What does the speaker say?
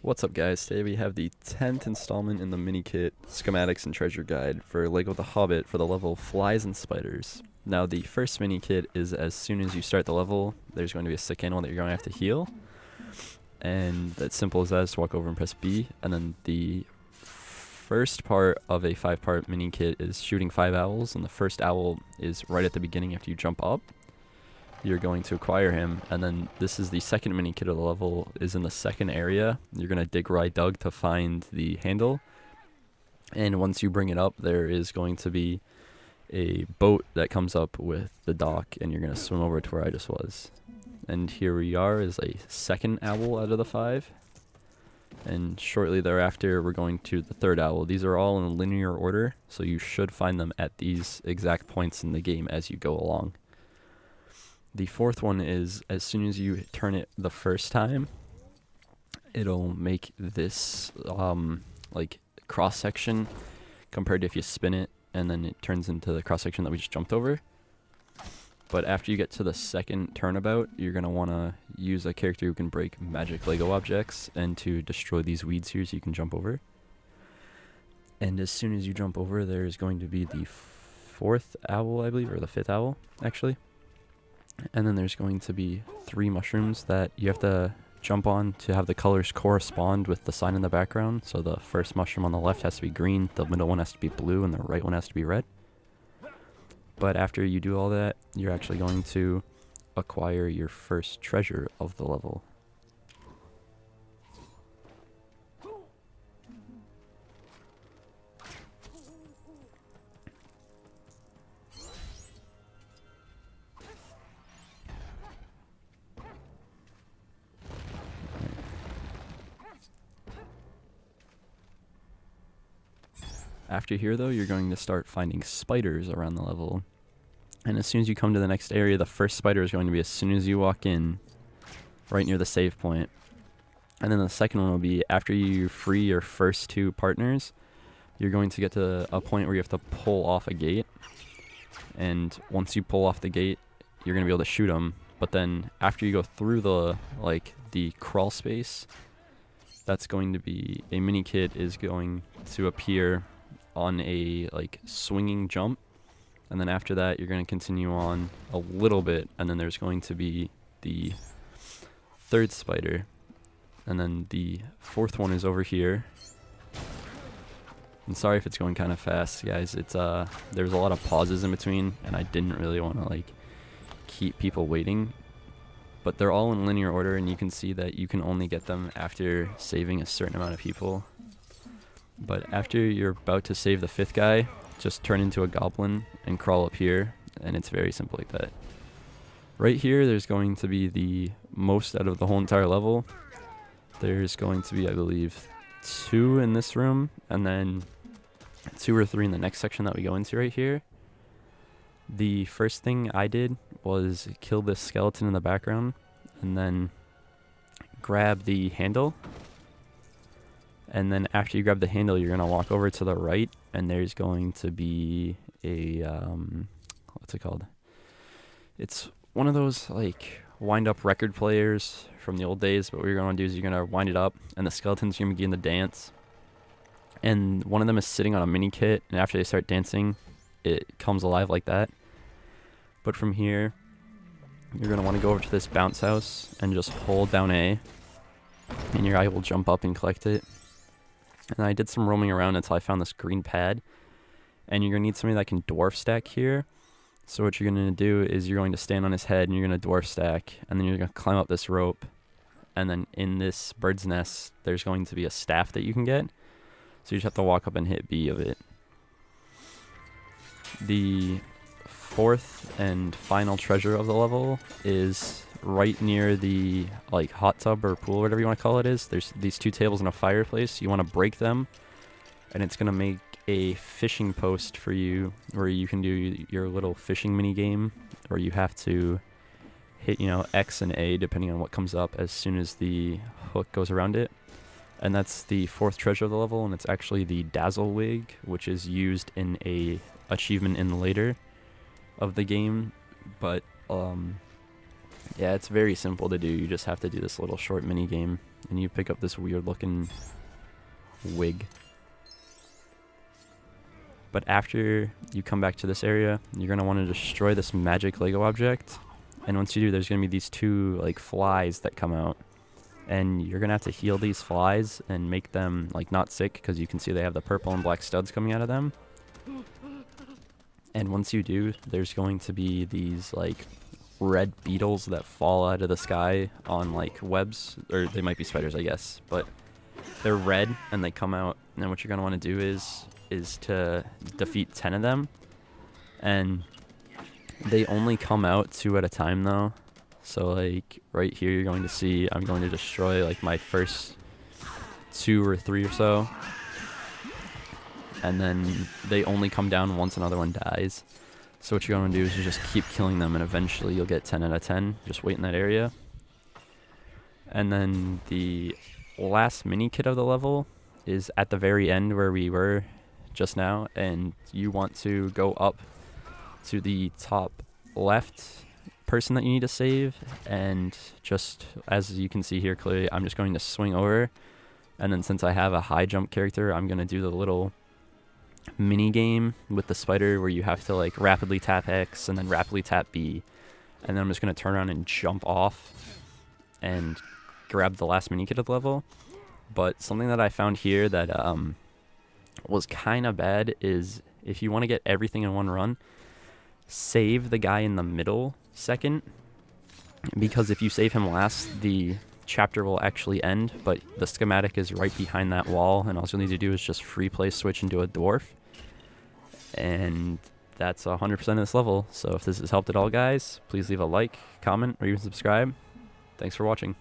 What's up, guys? Today we have the 10th installment in the Minikit Schematics and Treasure Guide for LEGO The Hobbit for the level Flies and Spiders. Now, the first Minikit is as soon as you start the level, there's going to be a sick animal that you're going to have to heal. And that's simple as that, just walk over and press B. And then the first part of a 5-part Minikit is shooting 5 owls, and the first owl is right at the beginning after you jump up. You're going to acquire him, and then this is the second mini kit of the level, is in the second area. You're going to dig where I dug to find the handle, and once you bring it up, there is going to be a boat that comes up with the dock, and you're going to swim over to where I just was. And here we are, is a second owl out of the 5, and shortly thereafter we're going to the third owl. These are all in linear order, so you should find them at these exact points in the game as you go along. The fourth one is as soon as you turn it the first time, it'll make this like cross section compared to if you spin it, and then it turns into the cross section that we just jumped over. But after you get to the second turnabout, you're going to want to use a character who can break magic Lego objects and to destroy these weeds here so you can jump over. And as soon as you jump over, there's going to be the fourth owl, I believe, or the fifth owl, actually. And then there's going to be 3 mushrooms that you have to jump on to have the colors correspond with the sign in the background. So the first mushroom on the left has to be green, the middle one has to be blue, and the right one has to be red. But after you do all that, you're actually going to acquire your first treasure of the level. After here, though, you're going to start finding spiders around the level. And as soon as you come to the next area, the first spider is going to be as soon as you walk in, right near the save point. And then the second one will be after you free your first 2 partners, you're going to get to a point where you have to pull off a gate. And once you pull off the gate, you're going to be able to shoot them. But then after you go through the crawl space, that's going to be a mini kit is going to appear on a swinging jump, and then after that you're going to continue on a little bit, and then there's going to be the third spider, and then the fourth one is over here. And sorry if it's going kind of fast, guys. It's there's a lot of pauses in between, and I didn't really want to keep people waiting, but they're all in linear order, and you can see that you can only get them after saving a certain amount of people. But after you're about to save the 5th guy, just turn into a goblin and crawl up here, and it's very simple like that. Right here, there's going to be the most out of the whole entire level. There's going to be, I believe, 2 in this room, and then 2 or 3 in the next section that we go into right here. The first thing I did was kill this skeleton in the background, and then grab the handle. And then after you grab the handle, you're going to walk over to the right, and there's going to be a, what's it called? It's one of those, wind-up record players from the old days, but what you're going to do is you're going to wind it up, and the skeleton's going to begin to dance. And one of them is sitting on a mini kit, and after they start dancing, it comes alive like that. But from here, you're going to want to go over to this bounce house and just hold down A, and your eye will jump up and collect it. And I did some roaming around until I found this green pad. And you're going to need somebody that can dwarf stack here. So what you're going to do is you're going to stand on his head and you're going to dwarf stack. And then you're going to climb up this rope. And then in this bird's nest, there's going to be a staff that you can get. So you just have to walk up and hit B of it. The 4th and final treasure of the level is right near the hot tub or pool, whatever you want to call it is. There's these 2 tables and a fireplace. You want to break them, and it's going to make a fishing post for you where you can do your little fishing mini game, where you have to hit X and A depending on what comes up as soon as the hook goes around it. And that's the 4th treasure of the level, and it's actually the dazzle wig, which is used in a achievement in later of the game. But Yeah, it's very simple to do. You just have to do this little short mini game, and you pick up this weird looking wig. But after you come back to this area, you're going to want to destroy this magic Lego object. And once you do, there's going to be these two like flies that come out. And you're going to have to heal these flies and make them like not sick, because you can see they have the purple and black studs coming out of them. And once you do, there's going to be these like red beetles that fall out of the sky on like webs, or they might be spiders, I guess, but they're red and they come out. And what you're going to want to do is to defeat 10 of them, and they only come out 2 at a time though. So like right here you're going to see I'm going to destroy like my first 2 or 3 or so, and then they only come down once another one dies. So what you're going to do is you just keep killing them, and eventually you'll get 10 out of 10. Just wait in that area. And then the last mini kit of the level is at the very end where we were just now, and you want to go up to the top left person that you need to save, and just as you can see here clearly, I'm just going to swing over, and then since I have a high jump character, I'm going to do the little mini game with the spider where you have to like rapidly tap X and then rapidly tap B, and then I'm just going to turn around and jump off and grab the last mini kit of the level. But something that I found here that was kind of bad is if you want to get everything in one run, save the guy in the middle second, because if you save him last, the chapter will actually end, but the schematic is right behind that wall, and all you'll need to do is just free play switch into a dwarf, and that's 100% of this level. So if this has helped at all, guys, please leave a like, comment, or even subscribe. Thanks for watching.